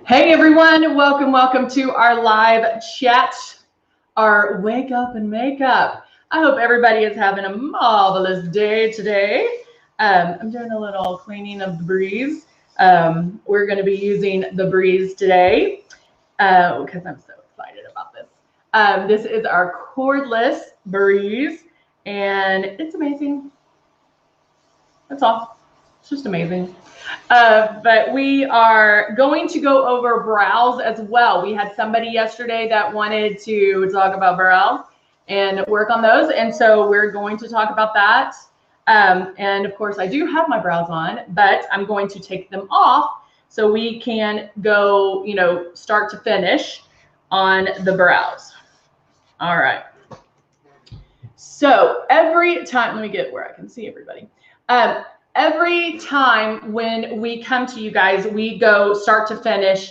Hey everyone, welcome to our live chat, our wake up and makeup. I hope everybody is having a marvelous day today. I'm doing a little cleaning of the breeze. We're going to be using the breeze today because I'm so excited about this. This is our cordless breeze and it's amazing. That's all. It's just amazing. But we are going to go over brows as well. We had somebody yesterday that wanted to talk about brows and work on those. And so we're going to talk about that. And of course, I do have my brows on, but I'm going to take them off so we can go, start to finish on the brows. All right. So every time, let me get where I can see everybody. Every time when we come to you guys, we go start to finish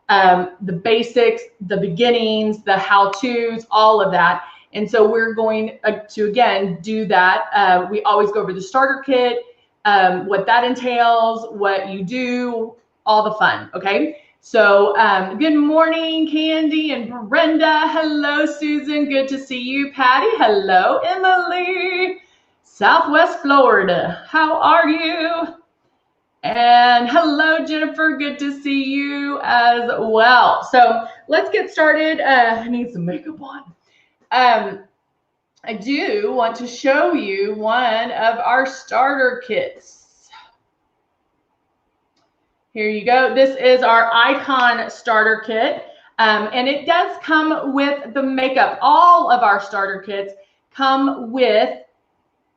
the basics, the beginnings, the how-tos, all of that. And so we're going to, again, do that. We always go over the starter kit, what that entails, what you do, all the fun, okay? So good morning, Candy and Brenda. Hello, Susan. Good to see you. Patty. Hello, Emily. Southwest Florida, how are you? And hello, Jennifer, good to see you as well. So let's get started. I need some makeup on. I do want to show you one of our starter kits. Here you go. This is our Icon starter kit. And it does come with the makeup. All of our starter kits come with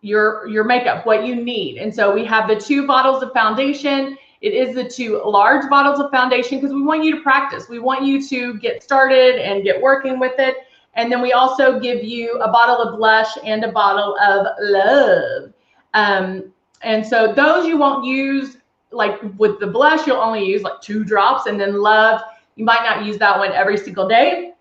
your makeup, what you need. And so we have the 2 bottles of foundation. It is the 2 large bottles of foundation because we want you to practice. We want you to get started and get working with it. And then we also give you a bottle of blush and a bottle of love. And so those you won't use, like with the blush, you'll only use like 2 drops, and then love, you might not use that one every single day.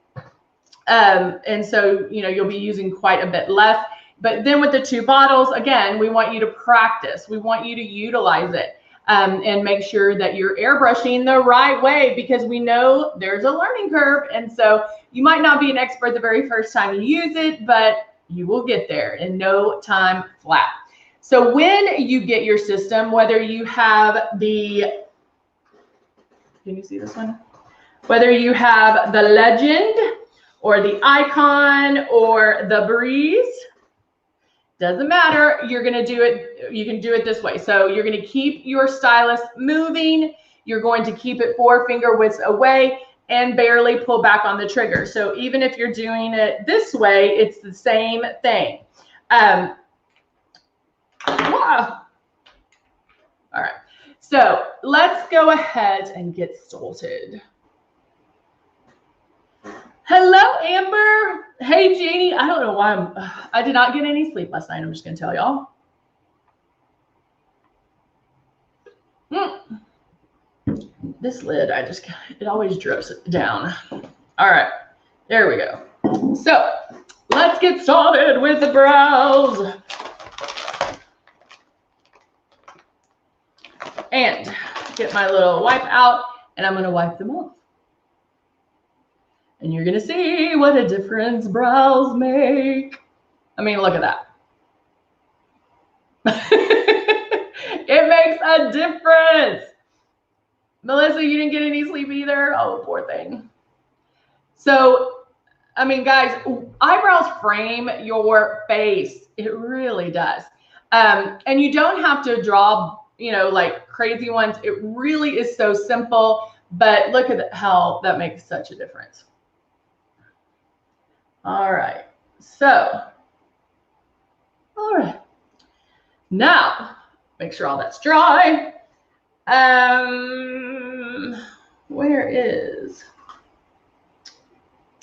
And so, you'll be using quite a bit less. But then with the 2 bottles, again, we want you to practice. We want you to utilize it and make sure that you're airbrushing the right way, because we know there's a learning curve. And so you might not be an expert the very first time you use it, but you will get there in no time flat. So when you get your system, whether you have the, can you see this one? Whether you have the Legend or the Icon or the Breeze, doesn't matter. You're going to do it. You can do it this way. So you're going to keep your stylus moving. You're going to keep it 4 finger widths away and barely pull back on the trigger. So even if you're doing it this way, it's the same thing. Wow. All right. So let's go ahead and get started. Hello, Amber. Hey, Janie. I don't know why I did not get any sleep last night. I'm just going to tell y'all. This lid, it always drips it down. All right, there we go. So let's get started with the brows. And get my little wipe out, and I'm going to wipe them off. And you're going to see what a difference brows make. I mean, look at that. It makes a difference. Melissa, you didn't get any sleep either? Oh, poor thing. So, I mean, guys, eyebrows frame your face. It really does. And you don't have to draw, like crazy ones. It really is so simple. But look at how that makes such a difference. All right, so, all right, now make sure all that's dry. Where is,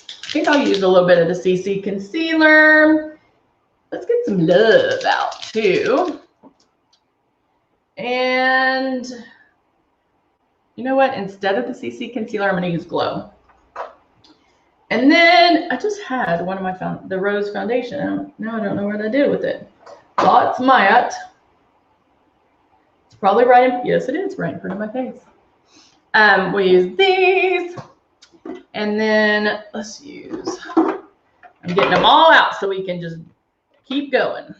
I think I'll use a little bit of the CC concealer. Let's get some love out too. And you know what, instead of the CC concealer, I'm going to use Glow. And then I just had one of my the Rose foundation. Now I don't know what I did with it. Thought it's matte. It's probably right in, yes, it is right in front of my face. We use these, and then let's use, I'm getting them all out so we can just keep going.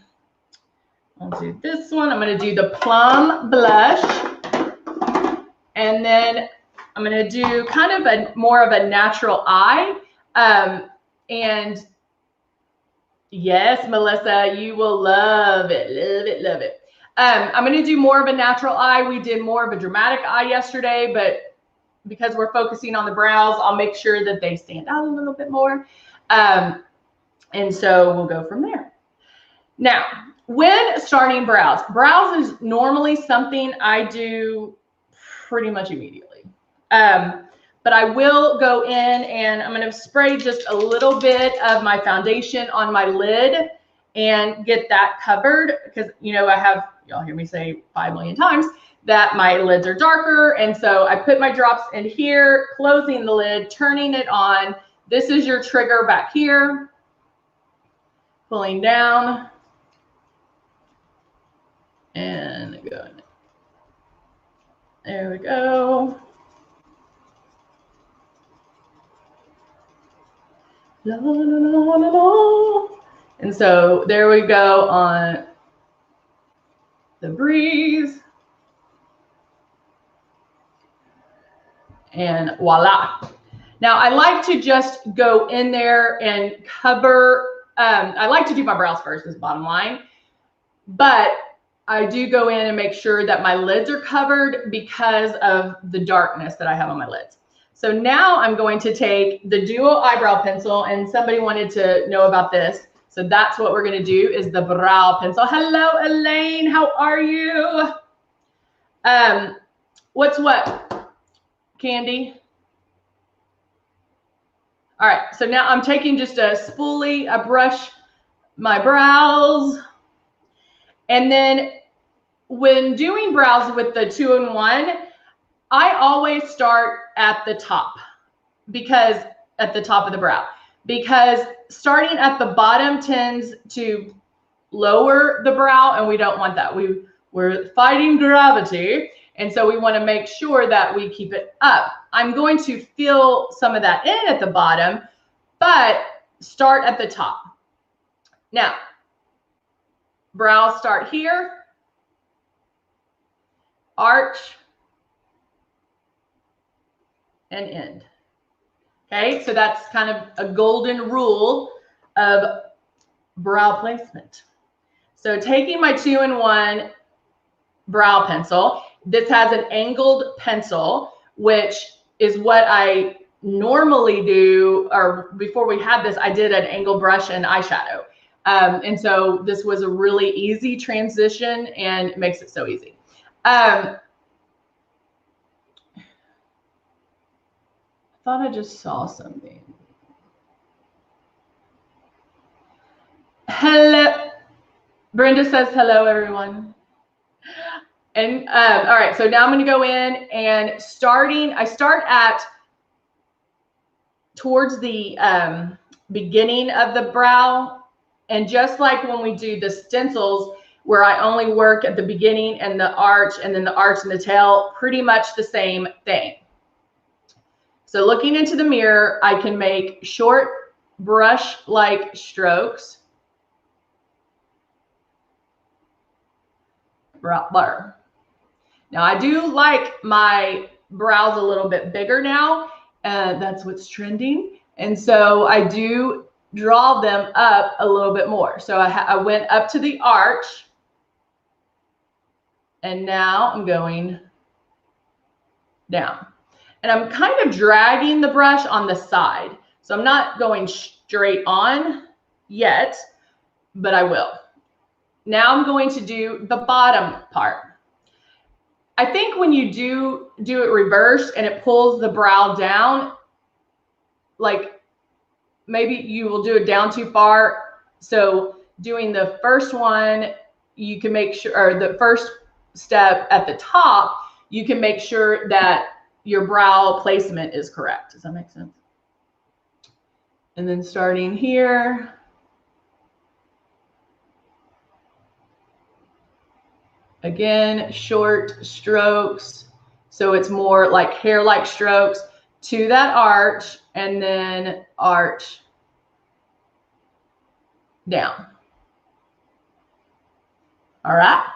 I'll do this one. I'm going to do the plum blush, and then I'm going to do kind of a more of a natural eye. And yes, Melissa, you will love it, love it, love it. I'm going to do more of a natural eye. We did more of a dramatic eye yesterday, but because we're focusing on the brows, I'll make sure that they stand out a little bit more. And so we'll go from there. Now, when starting brows is normally something I do pretty much immediately. But I will go in and I'm going to spray just a little bit of my foundation on my lid and get that covered, because, you know, I have, y'all hear me say 5 million times that my lids are darker. And so I put my drops in here, closing the lid, turning it on. This is your trigger back here. Pulling down. And going. There we go. La, la, la, la, la. And so there we go on the breeze. And voila. Now I like to just go in there and cover, I like to do my brows first, is bottom line. But I do go in and make sure that my lids are covered because of the darkness that I have on my lids. So now I'm going to take the duo eyebrow pencil, and somebody wanted to know about this. So that's what we're going to do, is the brow pencil. Hello, Elaine. How are you? What's what? Candy? All right. So now I'm taking just a spoolie. I brush my brows. And then when doing brows with the 2-in-1, I always start at the top, because at the top of the brow, because starting at the bottom tends to lower the brow, and we don't want that. We're fighting gravity, and so we want to make sure that we keep it up. I'm going to fill some of that in at the bottom, but start at the top. Now, brows start here, arch, and end. Okay, so that's kind of a golden rule of brow placement. So taking my 2-in-1 brow pencil, this has an angled pencil, which is what I normally do, or before we had this, I did an angled brush and eyeshadow. And so this was a really easy transition, and it makes it so easy. I thought I just saw something. Hello. Brenda says hello, everyone. And all right, so now I'm going to go in and I start at towards the beginning of the brow. And just like when we do the stencils, where I only work at the beginning and the arch, and then the arch and the tail, pretty much the same thing. So looking into the mirror, I can make short brush-like strokes. Butter. Now I do like my brows a little bit bigger now. That's what's trending. And so I do draw them up a little bit more. So I went up to the arch, and now I'm going down. And I'm kind of dragging the brush on the side. So I'm not going straight on yet, but I will. Now I'm going to do the bottom part. I think when you do it reversed and it pulls the brow down, like maybe you will do it down too far. So doing the first one, you can make sure, or the first step at the top, you can make sure that your brow placement is correct. Does that make sense? And then starting here. Again, short strokes So it's more like hair-like strokes to that arch and then arch down. All right.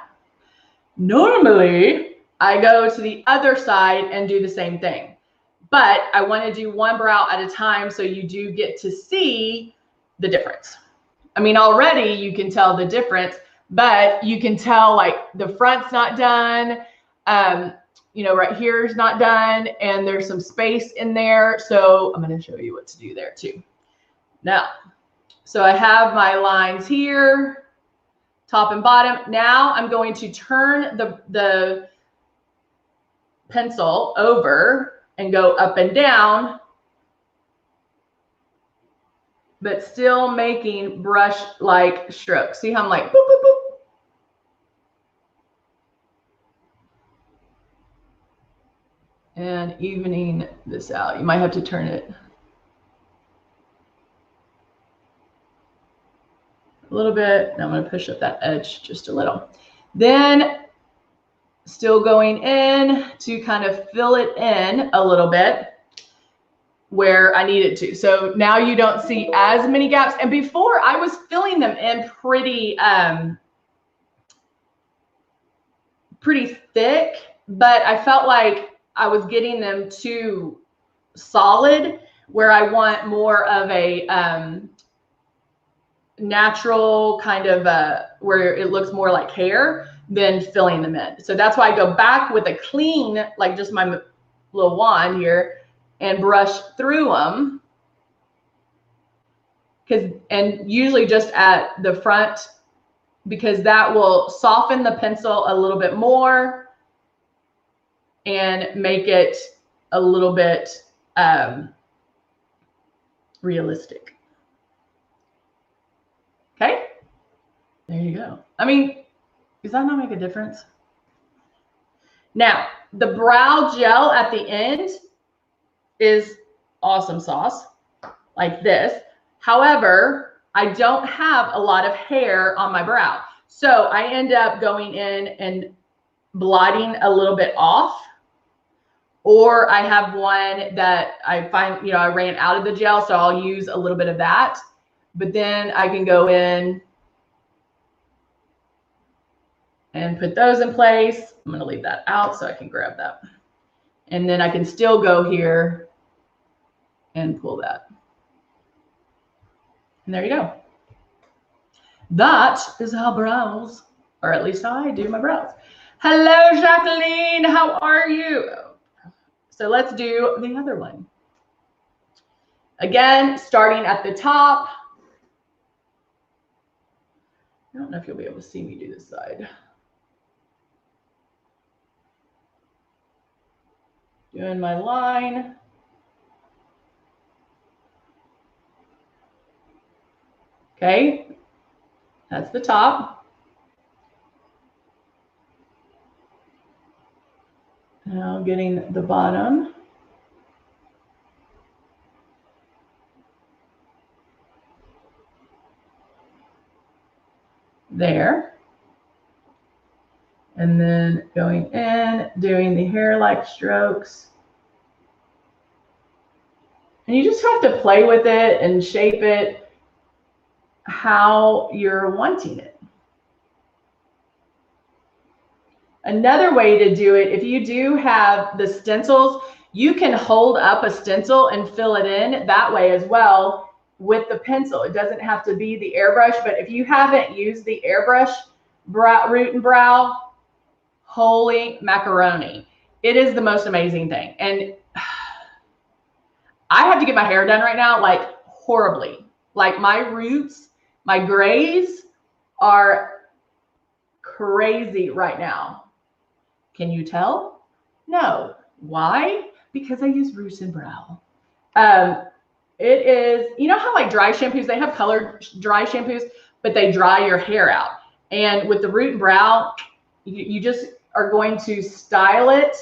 Normally, I go to the other side and do the same thing, but I want to do one brow at a time so you do get to see the difference. I mean, already you can tell the difference, but you can tell like the front's not done. You know, right here is not done, and there's some space in there. So I'm going to show you what to do there too. Now, so I have my lines here, top and bottom. Now I'm going to turn the pencil over and go up and down, but still making brush-like strokes. See how I'm like, boop, boop, boop. And evening this out. You might have to turn it a little bit. And I'm going to push up that edge just a little. Then still going in to kind of fill it in a little bit where I need it to. So now you don't see as many gaps. And before I was filling them in pretty thick, but I felt like I was getting them too solid, where I want more of a natural kind of where it looks more like hair than filling them in. So that's why I go back with a clean, like just my little wand here, and brush through them. And usually just at the front, because that will soften the pencil a little bit more and make it a little bit realistic. Okay, there you go. I mean, does that not make a difference? Now, the brow gel at the end is awesome sauce, like this. However, I don't have a lot of hair on my brow. So I end up going in and blotting a little bit off. Or I have one that I find, you know, I ran out of the gel, so I'll use a little bit of that. But then I can go in and put those in place. I'm going to leave that out so I can grab that. And then I can still go here and pull that. And there you go. That is how brows, or at least how I do my brows. Hello, Jacqueline. How are you? So let's do the other one. Again, starting at the top. I don't know if you'll be able to see me do this side. Doing my line. Okay, that's the top. Now getting the bottom. There. And then going in, doing the hair-like strokes. And you just have to play with it and shape it how you're wanting it. Another way to do it, if you do have the stencils, you can hold up a stencil and fill it in that way as well with the pencil. It doesn't have to be the airbrush, but if you haven't used the airbrush root and brow, holy macaroni. It is the most amazing thing. And I have to get my hair done right now, like horribly. Like my roots, my grays are crazy right now. Can you tell? No. Why? Because I use roots and brow. It is, you know how like dry shampoos, they have colored dry shampoos, but they dry your hair out. And with the root and brow, you just are going to style it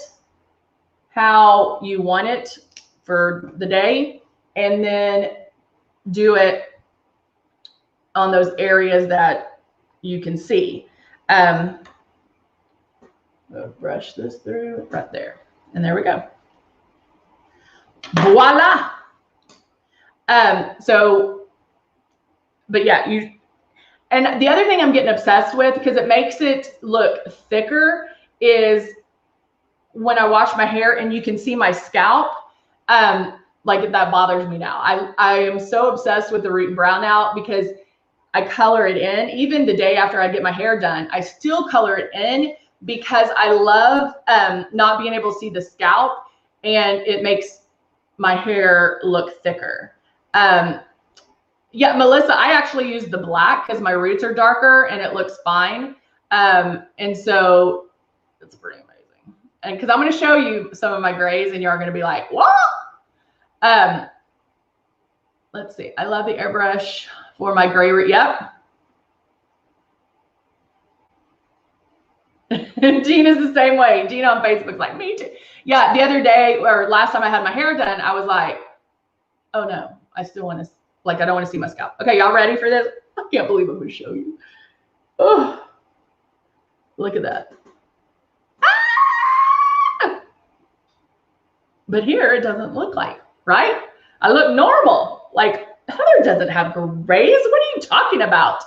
how you want it for the day, and then do it on those areas that you can see. I'll brush this through right there. And there we go. Voila. But yeah, and the other thing I'm getting obsessed with, because it makes it look thicker, is when I wash my hair and you can see my scalp, like that bothers me now. I am so obsessed with the root and brow now, because I color it in. Even the day after I get my hair done, I still color it in, because I love not being able to see the scalp, and it makes my hair look thicker. Yeah, Melissa, I actually use the black because my roots are darker and it looks fine. And so it's pretty amazing. And because I'm going to show you some of my grays and you're going to be like, what? Let's see. I love the airbrush for my gray root. Yep. Gina's the same way. Gina on Facebook's like, me too. Yeah, the other day, or last time I had my hair done, I was like, oh no, I still want to, like, I don't want to see my scalp. Okay, y'all ready for this? I can't believe I'm going to show you. Oh, look at that. Ah! But here it doesn't look like, right? I look normal. Like, Heather doesn't have grays. What are you talking about?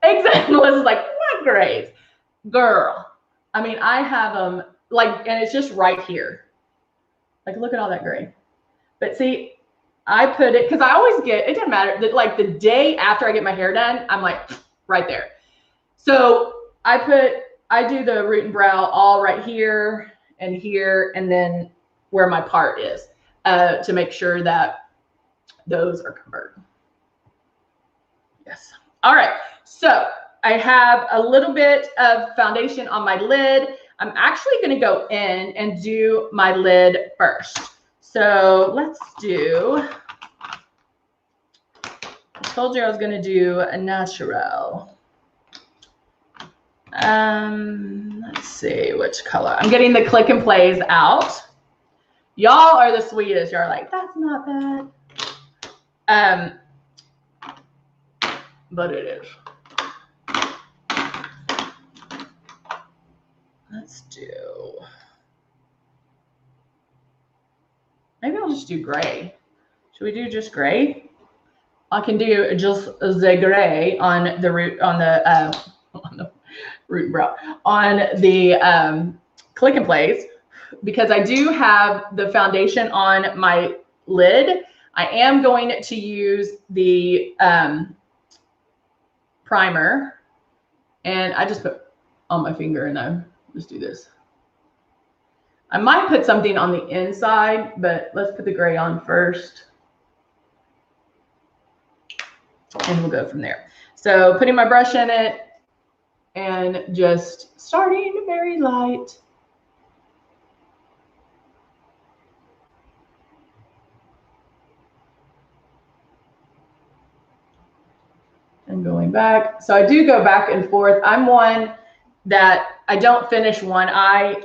Exactly. Melissa's like, what grays? Girl, I mean, I have them, like, and it's just right here. Like, look at all that gray. But see, I put it, because I always get, it doesn't matter, that like the day after I get my hair done, I'm like, right there. So I do the root and brow all right here, and then where my part is, to make sure that those are covered. Yes. All right. So I have a little bit of foundation on my lid. I'm actually going to go in and do my lid first. So let's do, I told you I was going to do a natural. Let's see which color. I'm getting the click and plays out. Y'all are the sweetest. You're like, that's not bad. But it is. Let's do, maybe I'll just do gray. Should we do just gray? I can do just the gray on the root, on the root and brow, on the click and plays, because I do have the foundation on my lid. I am going to use the primer, and I just put on my finger, and I just do this. I might put something on the inside, but let's put the gray on first, and we'll go from there. So putting my brush in it and just starting very light. And going back. So I do go back and forth. I'm one that I don't finish one eye.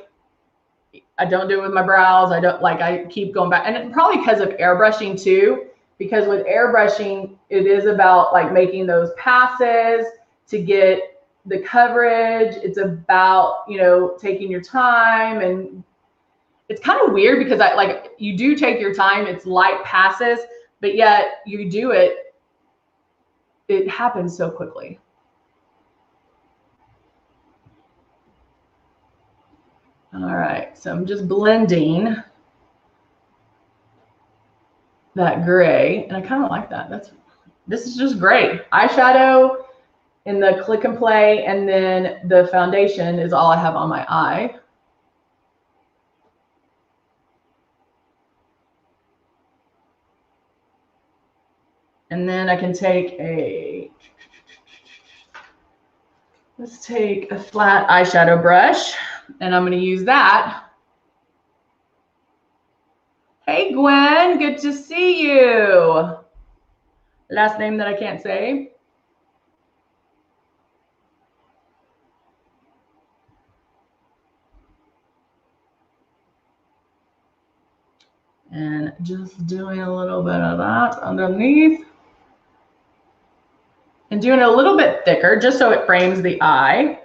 I don't do it with my brows. I keep going back. And probably because of airbrushing too, because with airbrushing, it is about like making those passes to get the coverage. It's about, you know, taking your time, and it's kind of weird because you do take your time. It's light passes, but yet you do it. It happens so quickly. All right, so I'm just blending that gray, and I kind of like that. This is just gray. Eyeshadow in the click and play, and then the foundation is all I have on my eye. And then I can take let's take a flat eyeshadow brush, and I'm going to use that. Hey, Gwen, good to see you. Last name that I can't say. And just doing a little bit of that underneath. And doing it a little bit thicker just so it frames the eye.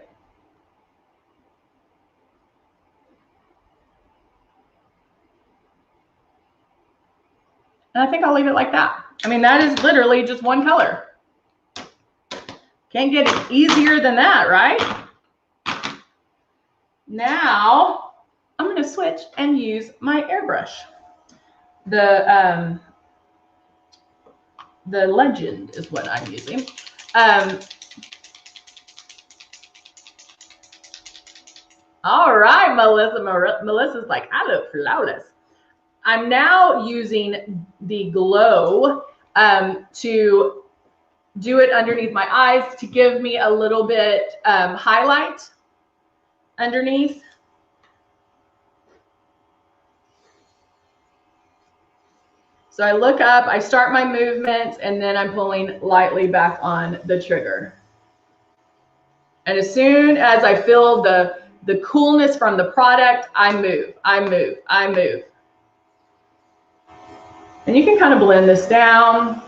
And I think I'll leave it like that. I mean, that is literally just one color. Can't get it easier than that, right? Now, I'm going to switch and use my airbrush. The Legend is what I'm using. All right, Melissa. Melissa's like, I look flawless. I'm now using the glow to do it underneath my eyes to give me a little bit highlight underneath. So I look up, I start my movements, and then I'm pulling lightly back on the trigger. And as soon as I feel the coolness from the product, I move, I move, I move. And you can kind of blend this down.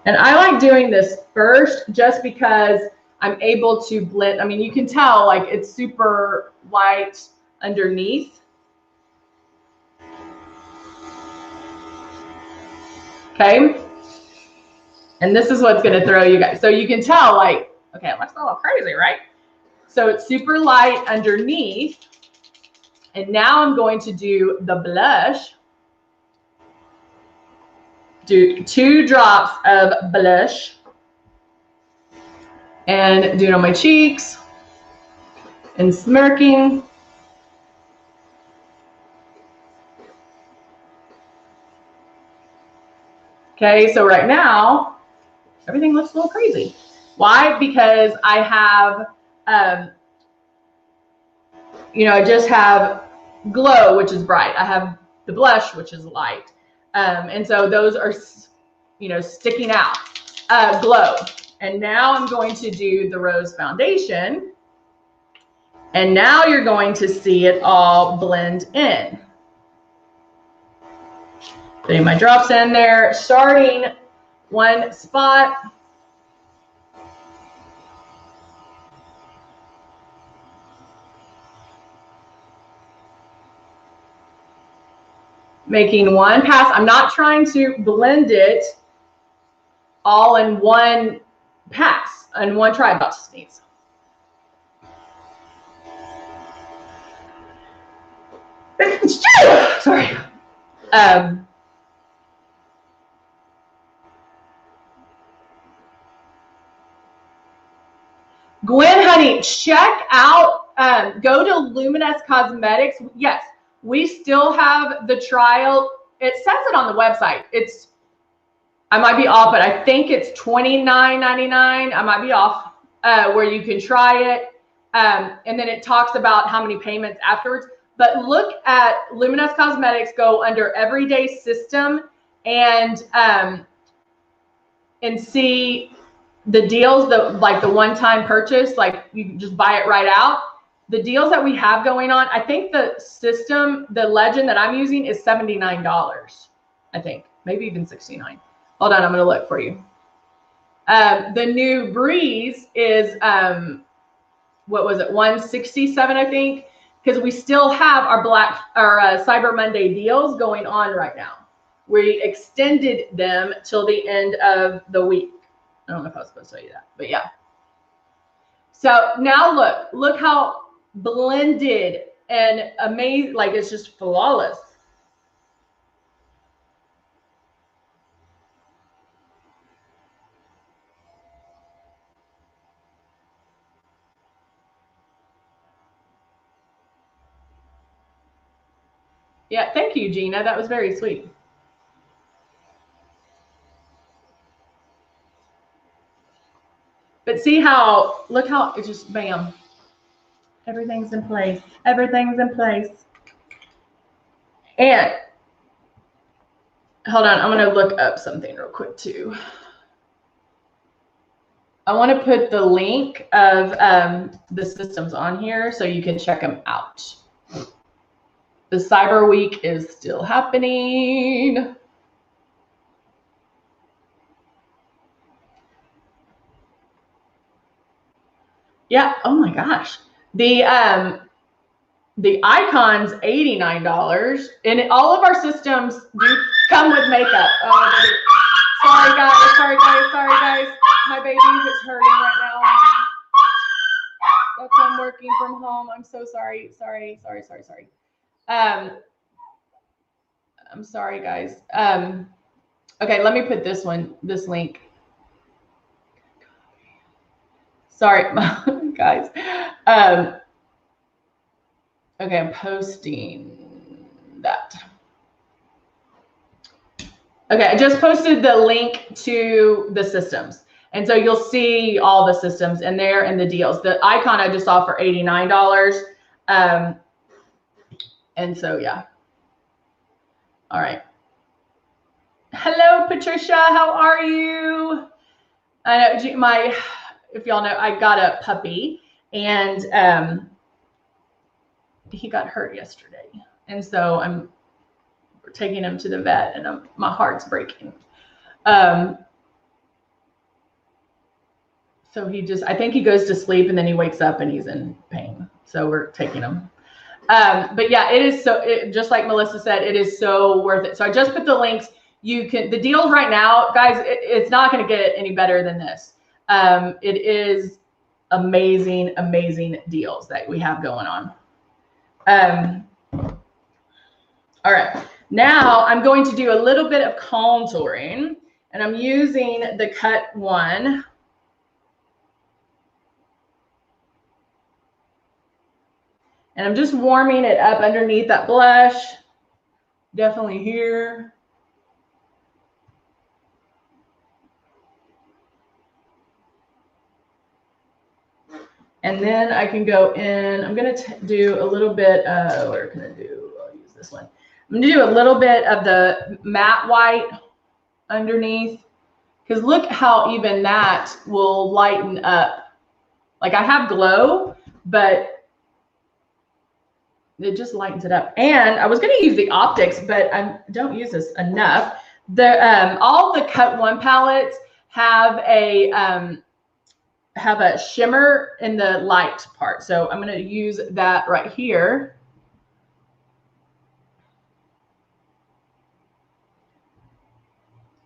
And I like doing this first just because I'm able to blend. I mean, you can tell like it's super white underneath. Okay. And this is what's going to throw you guys. So you can tell like, okay, it looks a little crazy, right? So it's super light underneath. And now I'm going to do the blush. Do 2 drops of blush. And do it on my cheeks. And smirking. Okay, so right now, everything looks a little crazy. Why? Because I have, I just have glow, which is bright. I have the blush, which is light. And so those are, sticking out. Glow. And now I'm going to do the rose foundation. And now you're going to see it all blend in. Putting my drops in there, starting one spot. Making one pass. I'm not trying to blend it all in one pass, in one try. About to sneeze. Sorry. Gwen, honey, check out, go to Luminous Cosmetics. Yes, we still have the trial. It says it on the website. I might be off, but I think it's $29.99. I might be off, where you can try it. And then it talks about how many payments afterwards. But look at Luminous Cosmetics, go under Everyday System and see the deals, like the one-time purchase, like you can just buy it right out. The deals that we have going on, I think the system, the Legend that I'm using is $79. I think, maybe even $69. Hold on, I'm going to look for you. The new Breeze is, what was it, $167, I think, because we still have our Cyber Monday deals going on right now. We extended them till the end of the week. I don't know if I was supposed to tell you that, but yeah. So now look how blended and amazing, like it's just flawless. Yeah, thank you, Gina. That was very sweet. But see how, look how it's just bam. Everything's in place. Everything's in place. And hold on, I'm going to look up something real quick too. I want to put the link of the systems on here so you can check them out. The Cyber Week is still happening. Yeah, oh my gosh. The The icon's $89, and all of our systems do come with makeup. Oh, sorry guys. My baby is hurting right now. That's why I'm working from home. I'm so sorry. Sorry. I'm sorry, guys. Okay, let me put this link. Sorry, guys. Okay, I'm posting that. Okay, I just posted the link to the systems. And so you'll see all the systems in there and the deals. The icon I just saw for $89. And so, yeah. All right. Hello, Patricia. How are you? I know if y'all know, I got a puppy, and he got hurt yesterday. And so I'm taking him to the vet, and my heart's breaking. So I think he goes to sleep and then he wakes up and he's in pain. So we're taking him. But yeah, it is just like Melissa said, it is so worth it. So I just put the links. The deals right now, guys, it's not going to get any better than this. It is amazing deals that we have going on. All right, now I'm going to do a little bit of contouring, and I'm using the Cut 1. And I'm just warming it up underneath that blush. Definitely here. And then I can go in. I'm going to do a little bit of, what can I do? I'll use this one. I'm going to do a little bit of the matte white underneath. Because look how even that will lighten up. Like I have glow, but it just lightens it up. And I was going to use the optics, but I don't use this enough. All the Cut 1 palettes have a shimmer in the light part. So I'm going to use that right here.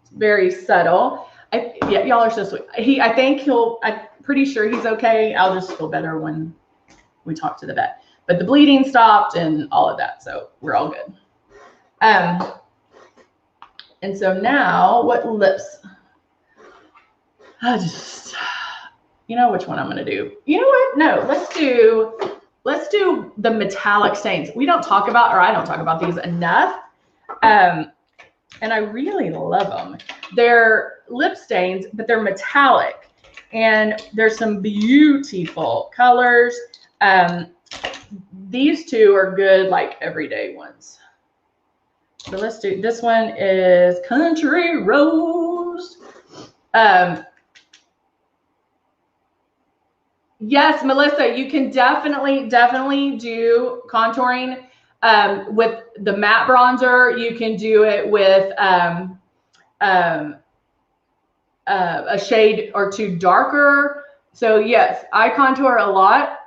It's very subtle. Yeah, y'all are so sweet. I'm pretty sure he's okay. I'll just feel better when we talk to the vet. But the bleeding stopped and all of that, so we're all good. And so now, what lips? You know which one I'm going to do. You know what? No, let's do the metallic stains. We don't talk about, or I don't talk about these enough. And I really love them. They're lip stains, but they're metallic, and there's some beautiful colors. These two are good, like everyday ones. So let's do, this one is Country Rose. Yes, Melissa, you can definitely do contouring with the matte bronzer. You can do it with a shade or two darker. So yes, I contour a lot.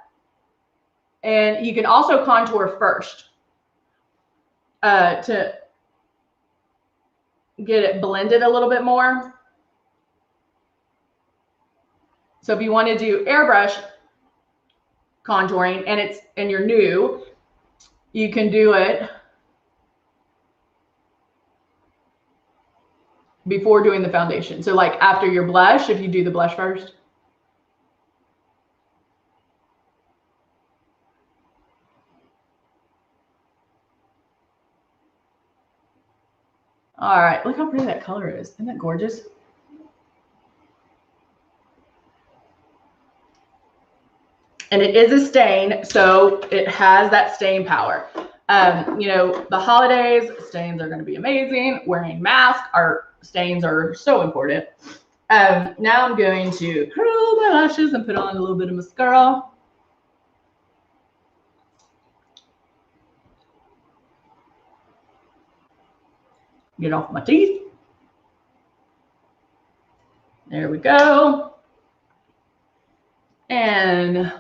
And you can also contour first to get it blended a little bit more. So if you want to do airbrush contouring and you're new, you can do it before doing the foundation. So like after your blush, if you do the blush first. All right, look how pretty that color is. Isn't that gorgeous? And it is a stain, so it has that stain power. You know, the holidays, stains are going to be amazing. Wearing masks, our stains are so important. Now I'm going to curl my lashes and put on a little bit of mascara. Get off my teeth. There we go. And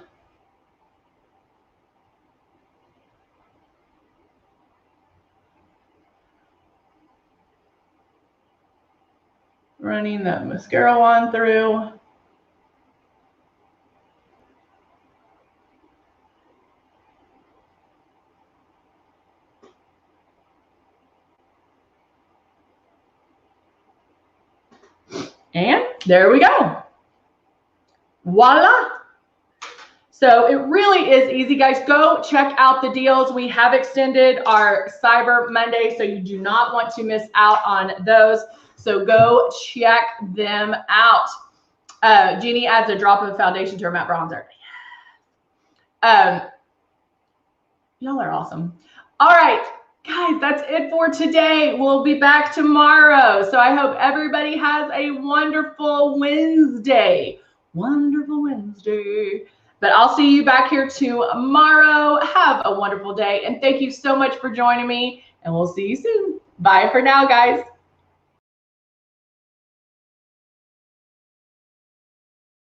running that mascara wand through. And there we go. Voila. So it really is easy, guys. Go check out the deals. We have extended our Cyber Monday, so you do not want to miss out on those. So go check them out. Jeannie adds a drop of foundation to her matte bronzer. Y'all are awesome. All right, guys, that's it for today. We'll be back tomorrow. So I hope everybody has a wonderful Wednesday. Wonderful Wednesday. But I'll see you back here tomorrow. Have a wonderful day. And thank you so much for joining me. And we'll see you soon. Bye for now, guys.